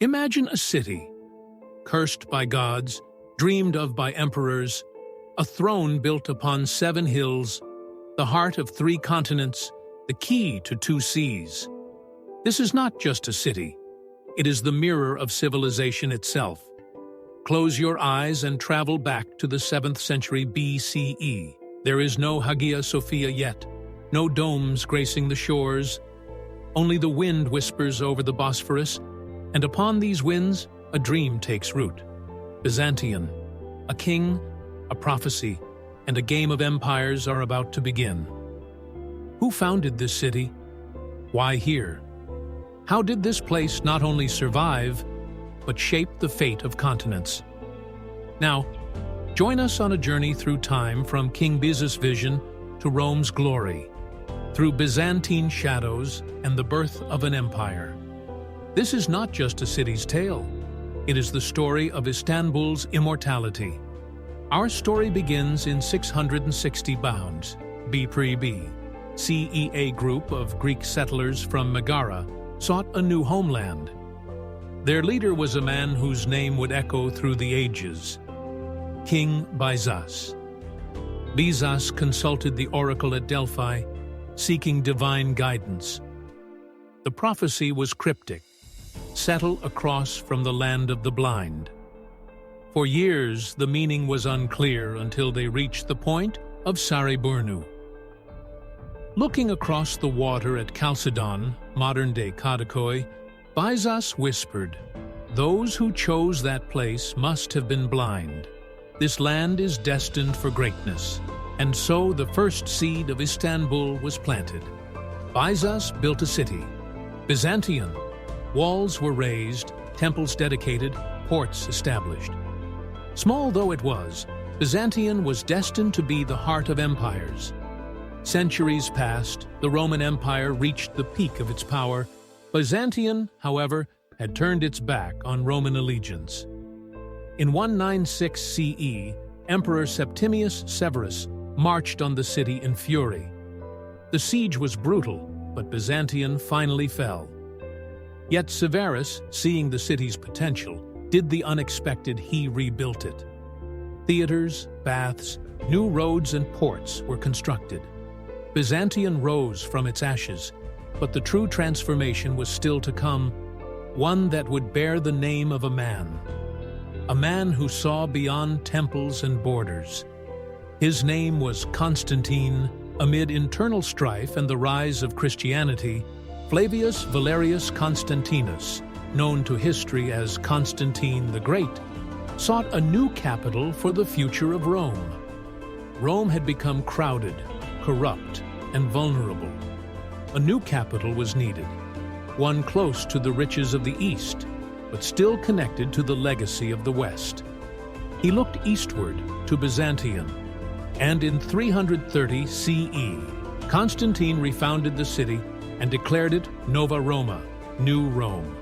Imagine a city, cursed by gods, dreamed of by emperors, a throne built upon 7 hills, the heart of 3 continents, the key to 2 seas. This is not just a city. It is the mirror of civilization itself. Close your eyes and travel back to the 7th century BCE. There is no Hagia Sophia yet, no domes gracing the shores. Only the wind whispers over the Bosphorus, and upon these winds a dream takes root. Byzantium, a king, a prophecy, and a game of empires are about to begin. Who founded this city? Why here? How did this place not only survive, but shape the fate of continents? Now, join us on a journey through time from King Biz's vision to Rome's glory, through Byzantine shadows and the birth of an empire. This is not just a city's tale. It is the story of Istanbul's immortality. Our story begins in 660 bounds, B.P.B. CEA group of Greek settlers from Megara sought a new homeland. Their leader was a man whose name would echo through the ages, King Byzas. Byzas consulted the oracle at Delphi, seeking divine guidance. The prophecy was cryptic: settle across from the land of the blind. For years, the meaning was unclear until they reached the point of Sarıburnu. Looking across the water at Chalcedon, modern-day Kadıköy, Byzas whispered, "Those who chose that place must have been blind. This land is destined for greatness." And so the first seed of Istanbul was planted. Byzas built a city, Byzantium. Walls were raised, temples dedicated, ports established. Small though it was, Byzantium was destined to be the heart of empires. Centuries passed, the Roman Empire reached the peak of its power. Byzantium, however, had turned its back on Roman allegiance. In 196 CE, Emperor Septimius Severus marched on the city in fury. The siege was brutal, but Byzantium finally fell. Yet Severus, seeing the city's potential, did the unexpected. He rebuilt it. Theaters, baths, new roads and ports were constructed. Byzantium rose from its ashes, but the true transformation was still to come, one that would bear the name of a man who saw beyond temples and borders. His name was Constantine. Amid internal strife and the rise of Christianity, Flavius Valerius Constantinus, known to history as Constantine the Great, sought a new capital for the future of Rome. Rome had become crowded, corrupt, and vulnerable. A new capital was needed, one close to the riches of the East, but still connected to the legacy of the West. He looked eastward to Byzantium, and in 330 CE, Constantine refounded the city and declared it Nova Roma, New Rome.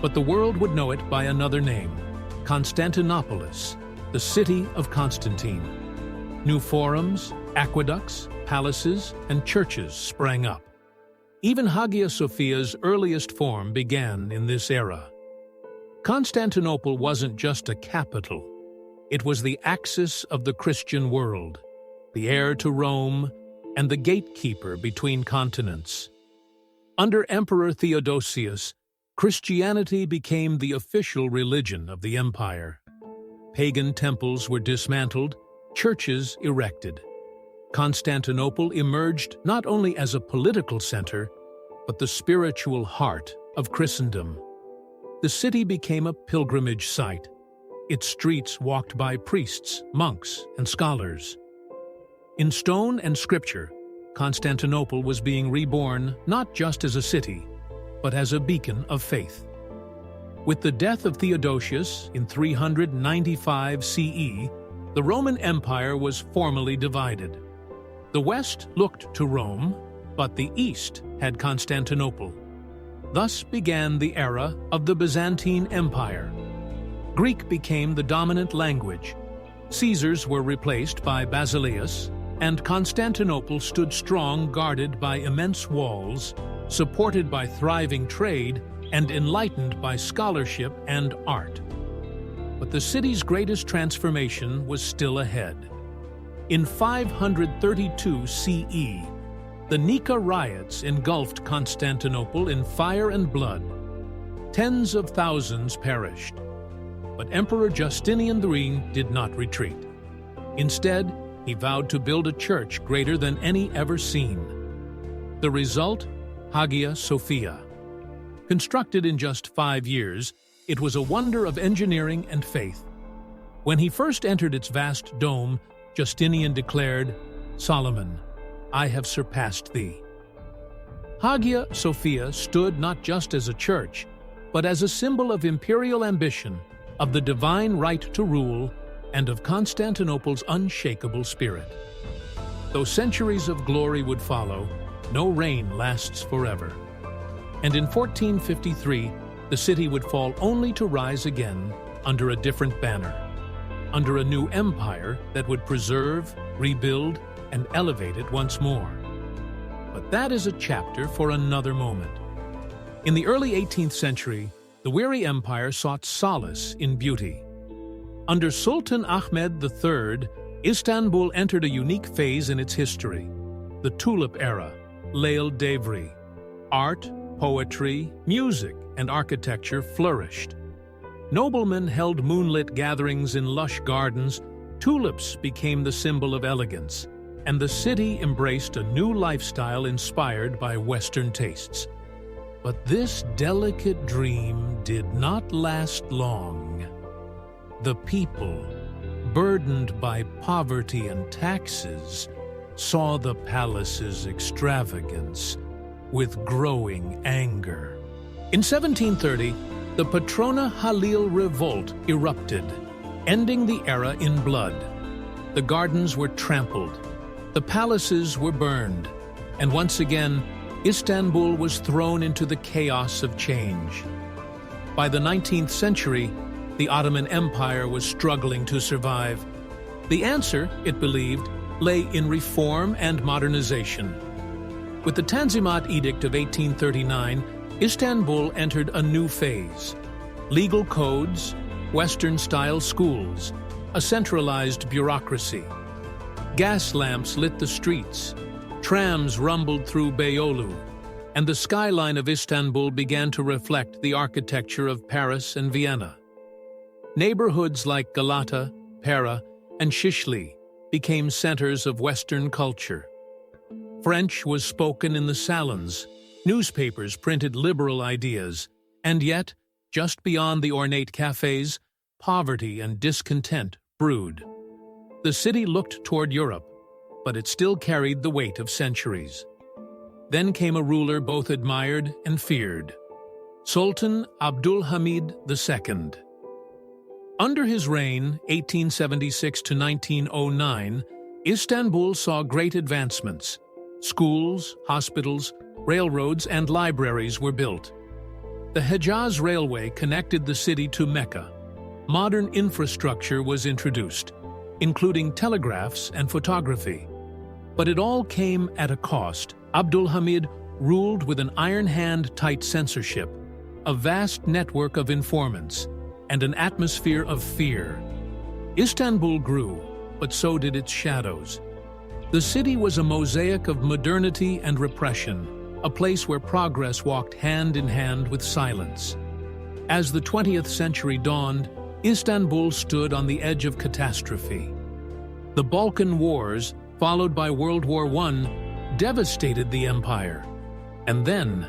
But the world would know it by another name, Constantinopolis, the city of Constantine. New forums, aqueducts, palaces, and churches sprang up. Even Hagia Sophia's earliest form began in this era. Constantinople wasn't just a capital. It was the axis of the Christian world, the heir to Rome, and the gatekeeper between continents. Under Emperor Theodosius, Christianity became the official religion of the empire. Pagan temples were dismantled, churches erected. Constantinople emerged not only as a political center, but the spiritual heart of Christendom. The city became a pilgrimage site, its streets walked by priests, monks, and scholars. In stone and scripture, Constantinople was being reborn not just as a city, but as a beacon of faith. With the death of Theodosius in 395 CE, the Roman Empire was formally divided. The West looked to Rome, but the East had Constantinople. Thus began the era of the Byzantine Empire. Greek became the dominant language. Caesars were replaced by Basileus, and Constantinople stood strong, guarded by immense walls, supported by thriving trade, and enlightened by scholarship and art. But the city's greatest transformation was still ahead. In 532 CE, the Nika riots engulfed Constantinople in fire and blood. Tens of thousands perished. But Emperor Justinian the Great did not retreat. Instead, he vowed to build a church greater than any ever seen. The result? Hagia Sophia. Constructed in just 5 years, it was a wonder of engineering and faith. When he first entered its vast dome, Justinian declared, "Solomon, I have surpassed thee." Hagia Sophia stood not just as a church, but as a symbol of imperial ambition, of the divine right to rule, and of Constantinople's unshakable spirit. Though centuries of glory would follow, no reign lasts forever. And in 1453, the city would fall only to rise again under a different banner, under a new empire that would preserve, rebuild, and elevate it once more. But that is a chapter for another moment. In the early 18th century, the weary empire sought solace in beauty. Under Sultan Ahmed III, Istanbul entered a unique phase in its history, the Tulip Era, Lale Devri. Art, poetry, music, and architecture flourished. Noblemen held moonlit gatherings in lush gardens, tulips became the symbol of elegance, and the city embraced a new lifestyle inspired by Western tastes. But this delicate dream did not last long. The people, burdened by poverty and taxes, saw the palace's extravagance with growing anger. In 1730, the Patrona Halil revolt erupted, ending the era in blood. The gardens were trampled, the palaces were burned, and once again, Istanbul was thrown into the chaos of change. By the 19th century, the Ottoman Empire was struggling to survive. The answer, it believed, lay in reform and modernization. With the Tanzimat Edict of 1839, Istanbul entered a new phase. Legal codes, Western-style schools, a centralized bureaucracy. Gas lamps lit the streets, trams rumbled through Beyoğlu, and the skyline of Istanbul began to reflect the architecture of Paris and Vienna. Neighborhoods like Galata, Pera, and Şişli became centers of Western culture. French was spoken in the salons, newspapers printed liberal ideas, and yet, just beyond the ornate cafes, poverty and discontent brewed. The city looked toward Europe, but it still carried the weight of centuries. Then came a ruler both admired and feared, Sultan Abdülhamid II. Under his reign, 1876 to 1909, Istanbul saw great advancements. Schools, hospitals, railroads, and libraries were built. The Hejaz Railway connected the city to Mecca. Modern infrastructure was introduced, including telegraphs and photography. But it all came at a cost. Abdülhamid ruled with an iron-hand-tight censorship, a vast network of informants, and an atmosphere of fear. Istanbul grew, but so did its shadows. The city was a mosaic of modernity and repression, a place where progress walked hand in hand with silence. As the 20th century dawned, Istanbul stood on the edge of catastrophe. The Balkan Wars, followed by World War I, devastated the empire. And then,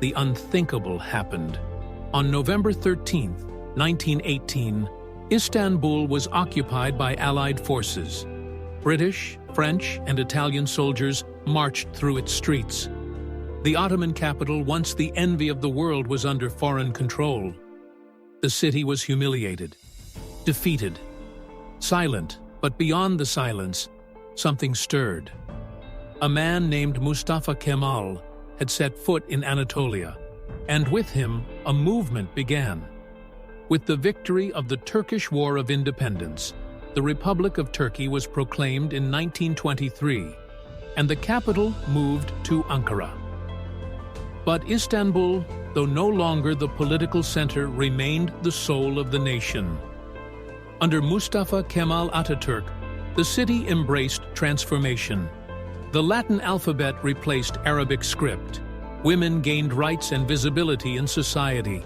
the unthinkable happened. On November 13, 1918, Istanbul was occupied by Allied forces. British, French, and Italian soldiers marched through its streets. The Ottoman capital, once the envy of the world, was under foreign control. The city was humiliated, defeated, silent, but beyond the silence, something stirred. A man named Mustafa Kemal had set foot in Anatolia, and with him, a movement began. With the victory of the Turkish War of Independence, the Republic of Turkey was proclaimed in 1923, and the capital moved to Ankara. But Istanbul though no longer the political center, remained the soul of the nation. Under Mustafa Kemal Atatürk, the city embraced transformation. The Latin alphabet replaced Arabic script. Women gained rights and visibility in society.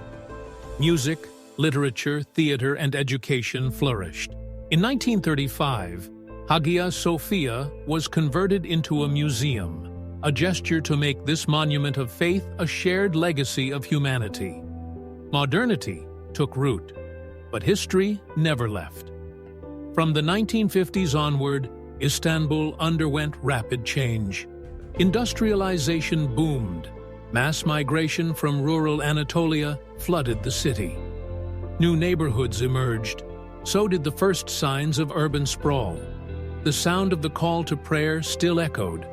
Music, literature, theater, and education flourished. In 1935, Hagia Sophia was converted into a museum, a gesture to make this monument of faith a shared legacy of humanity. Modernity took root, but history never left. From the 1950s onward, Istanbul underwent rapid change. Industrialization boomed. Mass migration from rural Anatolia flooded the city. New neighborhoods emerged. So did the first signs of urban sprawl. The sound of the call to prayer still echoed,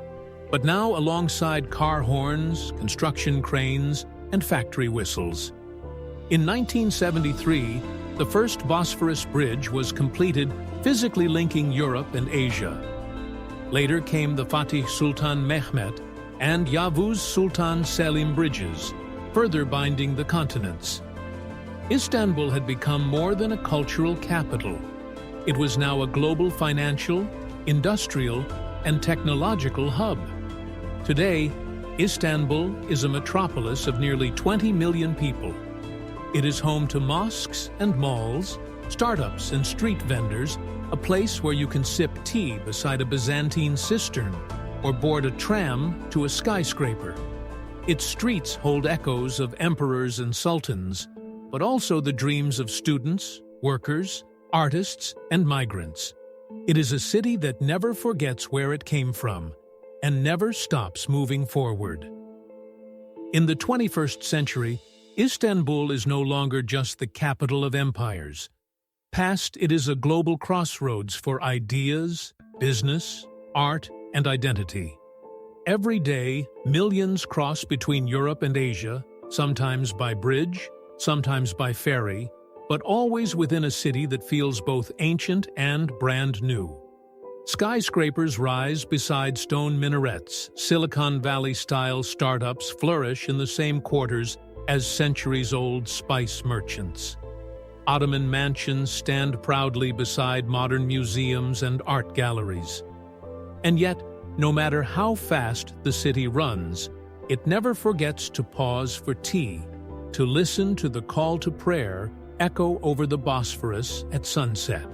but now alongside car horns, construction cranes, and factory whistles. In 1973, the first Bosphorus Bridge was completed, physically linking Europe and Asia. Later came the Fatih Sultan Mehmet and Yavuz Sultan Selim bridges, further binding the continents. Istanbul had become more than a cultural capital. It was now a global financial, industrial, and technological hub. Today, Istanbul is a metropolis of nearly 20 million people. It is home to mosques and malls, startups and street vendors, a place where you can sip tea beside a Byzantine cistern or board a tram to a skyscraper. Its streets hold echoes of emperors and sultans, but also the dreams of students, workers, artists, and migrants. It is a city that never forgets where it came from and never stops moving forward. In the 21st century, Istanbul is no longer just the capital of empires. Past, it is a global crossroads for ideas, business, art, and identity. Every day, millions cross between Europe and Asia, sometimes by bridge, sometimes by ferry, but always within a city that feels both ancient and brand new. Skyscrapers rise beside stone minarets. Silicon Valley-style startups flourish in the same quarters as centuries-old spice merchants. Ottoman mansions stand proudly beside modern museums and art galleries. And yet, no matter how fast the city runs, it never forgets to pause for tea, to listen to the call to prayer echo over the Bosphorus at sunset.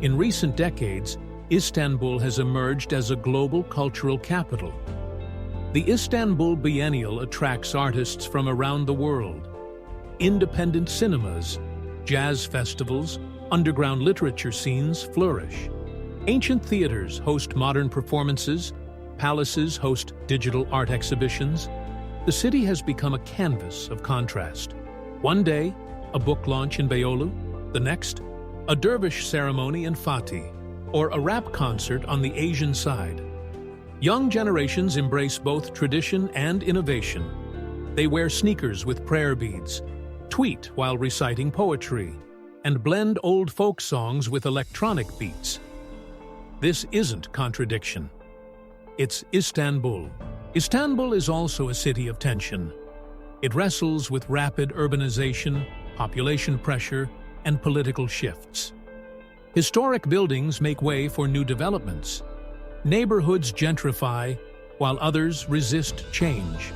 In recent decades, Istanbul has emerged as a global cultural capital. The Istanbul Biennial attracts artists from around the world. Independent cinemas, jazz festivals, underground literature scenes flourish. Ancient theaters host modern performances, palaces host digital art exhibitions. The city has become a canvas of contrast. One day, a book launch in Beyoğlu, the next, a dervish ceremony in Fatih, or a rap concert on the Asian side. Young generations embrace both tradition and innovation. They wear sneakers with prayer beads, tweet while reciting poetry, and blend old folk songs with electronic beats. This isn't contradiction. It's Istanbul. Istanbul is also a city of tension. It wrestles with rapid urbanization, population pressure, and political shifts. Historic buildings make way for new developments. Neighborhoods gentrify, while others resist change.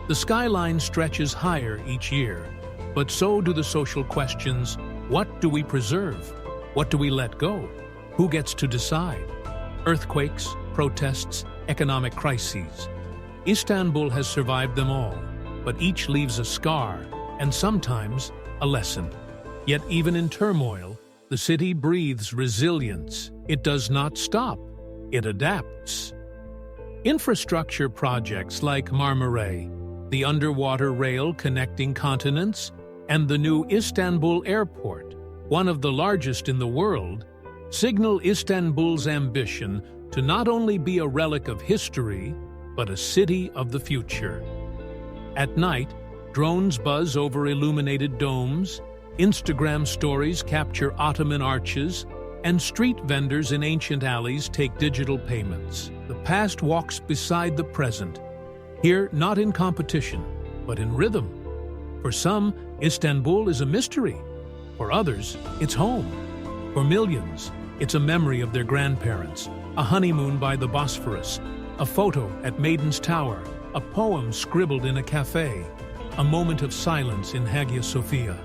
The skyline stretches higher each year, but so do the social questions: what do we preserve? What do we let go? Who gets to decide? Earthquakes, protests, economic crises. Istanbul has survived them all, but each leaves a scar, and sometimes a lesson. Yet even in turmoil, the city breathes resilience. It does not stop. It adapts. Infrastructure projects like Marmaray, the underwater rail connecting continents, and the new Istanbul Airport, one of the largest in the world, signal Istanbul's ambition to not only be a relic of history, but a city of the future. At night, drones buzz over illuminated domes, Instagram stories capture Ottoman arches, and street vendors in ancient alleys take digital payments. The past walks beside the present, here not in competition, but in rhythm. For some, Istanbul is a mystery. For others, it's home. For millions, it's a memory of their grandparents, a honeymoon by the Bosphorus, a photo at Maiden's Tower, a poem scribbled in a cafe, a moment of silence in Hagia Sophia.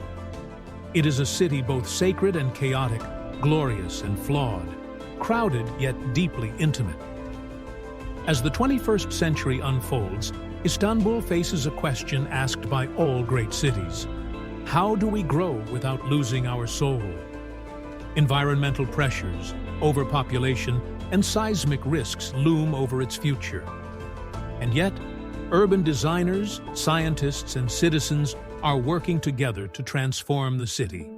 It is a city both sacred and chaotic, glorious and flawed, crowded yet deeply intimate. As the 21st century unfolds, Istanbul faces a question asked by all great cities. How do we grow without losing our soul? Environmental pressures, overpopulation, and seismic risks loom over its future. And yet, urban designers, scientists, and citizens are working together to transform the city.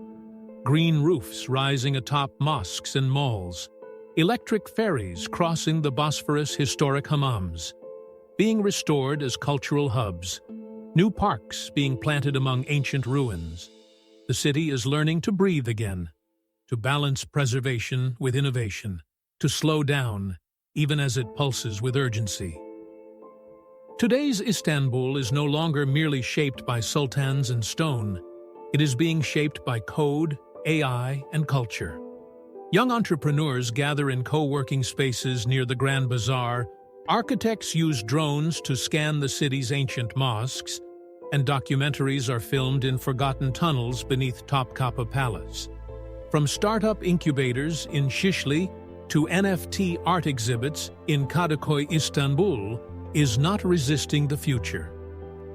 Green roofs rising atop mosques and malls, electric ferries crossing the Bosphorus historic hammams, being restored as cultural hubs, new parks being planted among ancient ruins. The city is learning to breathe again, to balance preservation with innovation, to slow down, even as it pulses with urgency. Today's Istanbul is no longer merely shaped by sultans and stone. It is being shaped by code, AI, and culture. Young entrepreneurs gather in co-working spaces near the Grand Bazaar, architects use drones to scan the city's ancient mosques, and documentaries are filmed in forgotten tunnels beneath Topkapi Palace. From startup incubators in Şişli to NFT art exhibits in Kadıköy, Istanbul is not resisting the future.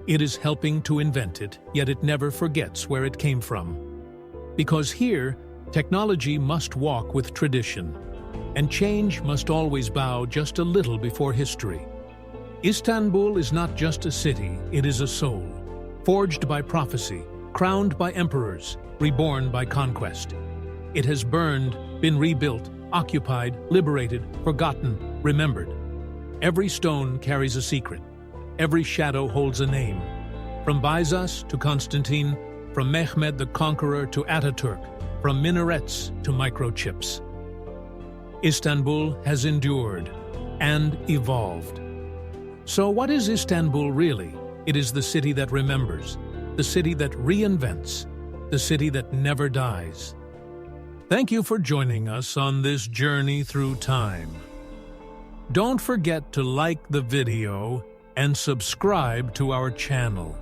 It is helping to invent it, yet it never forgets where it came from. Because here, technology must walk with tradition, and change must always bow just a little before history. Istanbul is not just a city, it is a soul, forged by prophecy, crowned by emperors, reborn by conquest. It has burned, been rebuilt, occupied, liberated, forgotten, remembered. Every stone carries a secret. Every shadow holds a name. From Byzas to Constantine, from Mehmed the Conqueror to Atatürk, from minarets to microchips. Istanbul has endured and evolved. So what is Istanbul really? It is the city that remembers, the city that reinvents, the city that never dies. Thank you for joining us on this journey through time. Don't forget to like the video and subscribe to our channel.